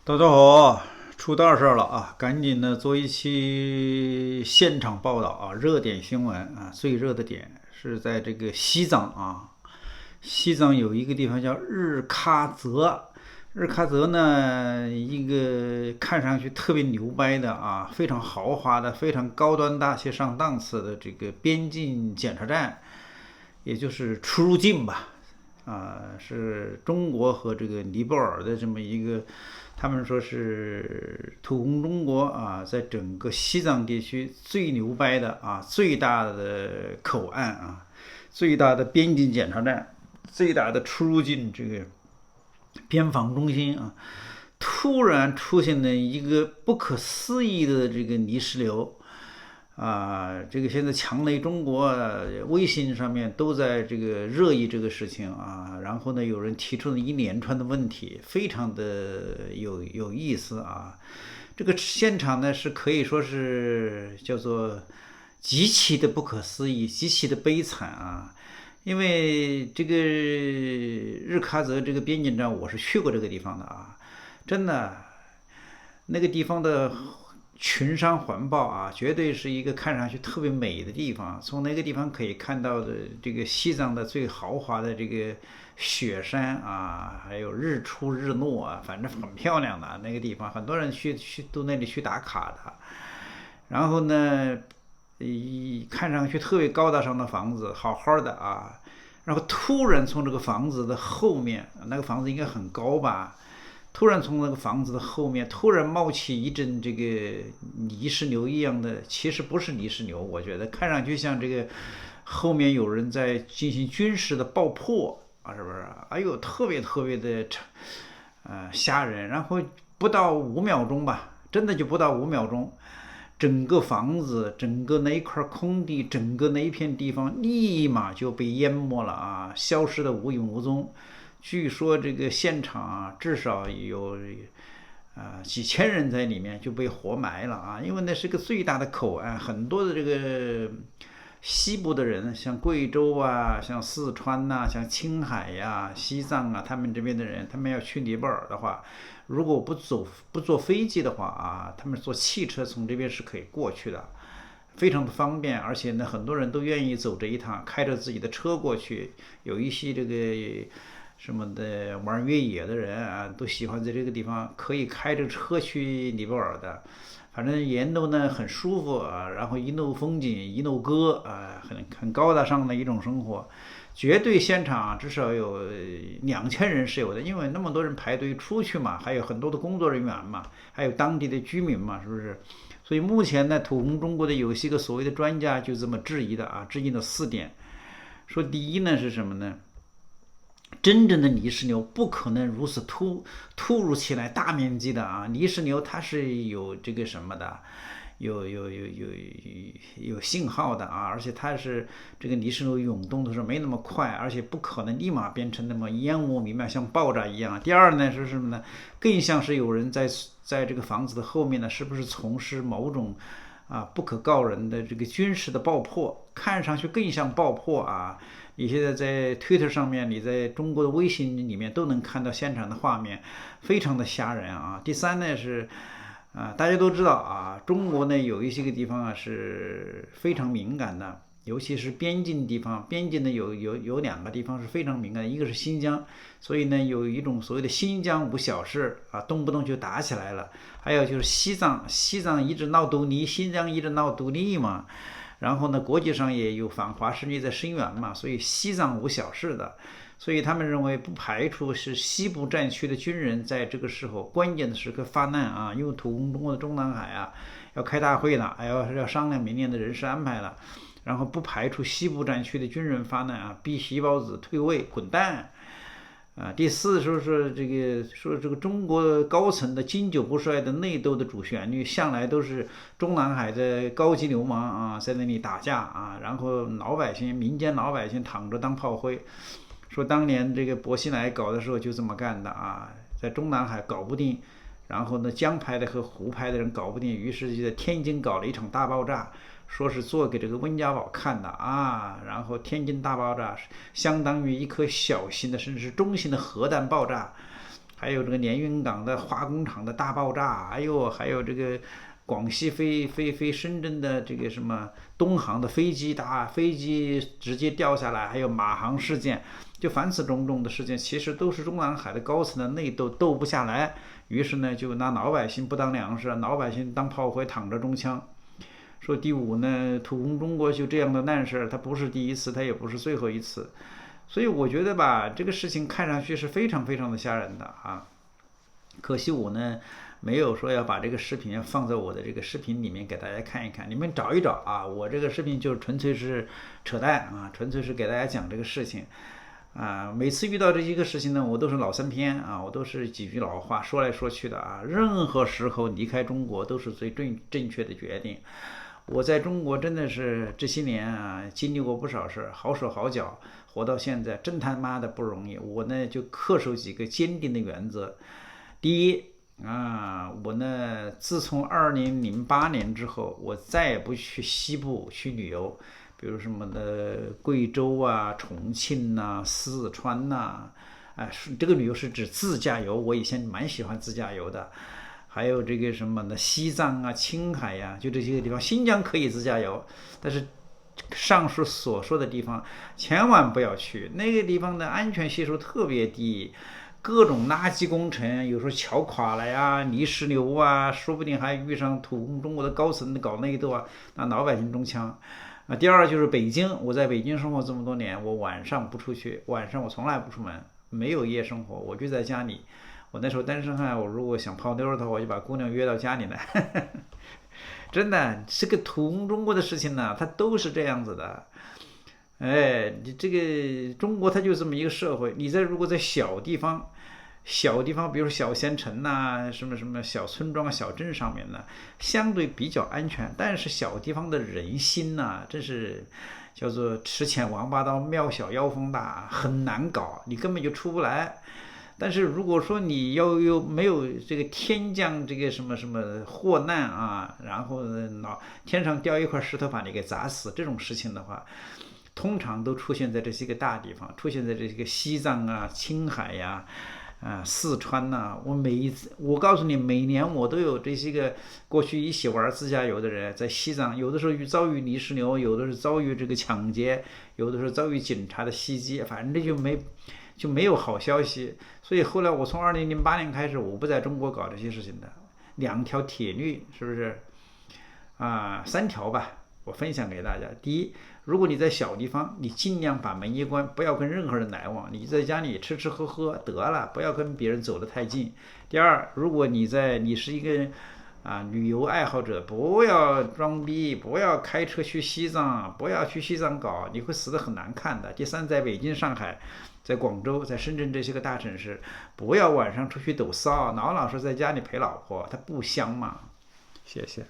大家好，出大事了啊！赶紧的做一期现场报道啊，热点新闻啊，最热的点是在这个西藏啊，西藏有一个地方叫日喀则，日喀则呢，一个看上去特别牛掰的啊，非常豪华的、非常高端大气上档次的这个边境检查站，也就是出入境吧，是中国和这个尼泊尔的这么一个，他们说是土工中国啊，在整个西藏地区最牛掰的啊，最大的口岸啊，最大的边境检查站，最大的出入境这个边防中心啊，突然出现了一个不可思议的这个泥石流。这个现在强雷中国微信上面都在这个热议这个事情啊，然后呢，有人提出了一连串的问题，非常的有意思啊。这个现场呢是可以说是叫做极其的不可思议，极其的悲惨啊。因为这个日喀则这个边境站，我是去过这个地方的啊，真的，那个地方的群山环抱啊，绝对是一个看上去特别美的地方。从那个地方可以看到的这个西藏的最豪华的这个雪山啊，还有日出日落啊，反正很漂亮的那个地方，很多人去都那里去打卡的。然后呢，看上去特别高大上的房子，好好的啊，然后突然从这个房子的后面，那个房子应该很高吧，突然从那个房子的后面突然冒起一阵这个泥石流一样的，其实不是泥石流，我觉得看上去像这个后面有人在进行军事的爆破啊，是不是？哎呦，特别特别的吓人。然后不到5秒钟吧，真的就不到5秒钟，整个房子、整个那一块空地、整个那一片地方立马就被淹没了啊，消失的无影无踪。据说这个现场啊，至少有几千人在里面就被活埋了啊，因为那是个最大的口岸，很多的这个西部的人，像贵州啊，像四川呐、像青海呀、西藏啊，他们这边的人，他们要去尼泊尔的话，如果不坐飞机的话啊，他们坐汽车从这边是可以过去的，非常的方便，而且呢，很多人都愿意走这一趟，开着自己的车过去。有一些这个什么的玩越野的人啊，都喜欢在这个地方可以开着车去尼泊尔的。反正沿路呢很舒服啊，然后一路风景一路歌啊，很高大上的一种生活。绝对现场至少有2000人是有的，因为那么多人排队出去嘛，还有很多的工作人员嘛，还有当地的居民嘛，是不是？所以目前呢，土工中国的有些个所谓的专家就这么质疑的啊，质疑了4点，说第一呢是什么呢？真正的泥石流不可能如此突如其来、大面积的啊！泥石流它是有这个什么的，有信号的啊，而且它是这个泥石流涌动的时候没那么快，而且不可能立马变成那么烟雾弥漫，像爆炸一样。第二呢是什么呢？更像是有人在这个房子的后面呢，是不是从事某种不可告人的这个军事的爆破？看上去更像爆破啊！你现在在 Twitter 上面，你在中国的微信里面都能看到现场的画面，非常的吓人啊。第三呢是，大家都知道啊，中国呢有一些个地方啊是非常敏感的，尤其是边境地方，边境呢有2个地方是非常敏感的，一个是新疆，所以呢有一种所谓的新疆无小事啊，动不动就打起来了。还有就是西藏，西藏一直闹独立，新疆一直闹独立嘛。然后呢，国际上也有反华势力在声援嘛，所以西藏无小事的，所以他们认为不排除是西部战区的军人在这个时候关键的时刻发难啊，因为土工中国的中南海啊要开大会了，要商量明年的人事安排了，然后不排除西部战区的军人发难啊，逼习包子退位滚蛋。第四说这个中国高层的经久不衰的内斗的主旋律，向来都是中南海的高级流氓啊，在那里打架啊，然后民间老百姓躺着当炮灰。说当年这个薄熙来搞的时候就这么干的啊，在中南海搞不定，然后呢江派的和湖派的人搞不定，于是就在天津搞了一场大爆炸。说是做给这个温家宝看的啊，然后天津大爆炸相当于一颗小型的甚至是中型的核弹爆炸，还有这个连云港的化工厂的大爆炸，还有这个广西飞深圳的这个什么东航的飞机直接掉下来，还有马航事件，就凡此种种的事件，其实都是中南海的高层的内斗不下来，于是呢就拿老百姓不当粮食，老百姓当炮灰，躺着中枪。说第五呢，土攻中国就这样的难事，它不是第一次，它也不是最后一次。所以我觉得吧，这个事情看上去是非常非常的吓人的啊。可惜我呢没有说要把这个视频放在我的这个视频里面给大家看一看，你们找一找啊。我这个视频就是纯粹是扯淡啊，纯粹是给大家讲这个事情啊。每次遇到这些个事情呢，我都是老三篇啊，我都是几句老话说来说去的啊。任何时候离开中国都是最正确的决定。我在中国真的是这些年啊，经历过不少事，好手好脚，活到现在真他妈的不容易。我呢就恪守几个坚定的原则。第一啊，我呢自从2008年之后，我再也不去西部去旅游，比如什么的贵州啊、重庆呐、四川呐，这个旅游是指自驾游，我以前蛮喜欢自驾游的。还有这个什么的西藏啊、青海呀、就这些地方，新疆可以自驾游，但是上述所说的地方千万不要去，那个地方的安全系数特别低，各种垃圾工程，有时候桥垮了呀、泥石流啊，说不定还遇上土攻中国的高层搞内斗啊，那老百姓中枪。第二就是北京，我在北京生活这么多年，我晚上不出去，晚上我从来不出门，没有夜生活，我就在家里。我那时候单身汉，我如果想泡妞的话，我就把姑娘约到家里来。真的，这个土攻中国的事情呢，它都是这样子的。哎，你这个中国它就这么一个社会，你如果在小地方，比如小县城呐、什么什么小村庄、小镇上面呢，相对比较安全。但是小地方的人心呐、真是叫做池浅王八刀，庙小妖风大，很难搞，你根本就出不来。但是如果说你又没有这个天降这个什么什么祸难啊，然后天上掉一块石头把你给砸死这种事情的话，通常都出现在这些个大地方，出现在这些个西藏啊、青海呀、四川呐、我告诉你，每年我都有这些个过去一起玩自驾游的人在西藏，有的时候遭遇泥石流，有的是遭遇这个抢劫，有的时候遭遇警察的袭击，反正这就没有好消息。所以后来我从2008年开始，我不在中国搞这些事情的。2条铁律是不是3条吧，我分享给大家。第一，如果你在小地方，你尽量把门一关，不要跟任何人来往，你在家里吃吃喝喝得了，不要跟别人走得太近。第二，如果你是一个旅游爱好者，不要装逼，不要开车去西藏，不要去西藏搞，你会死得很难看的。第三，在北京、上海、在广州、在深圳这些个大城市，不要晚上出去抖骚，老是在家里陪老婆，它不香嘛。谢谢。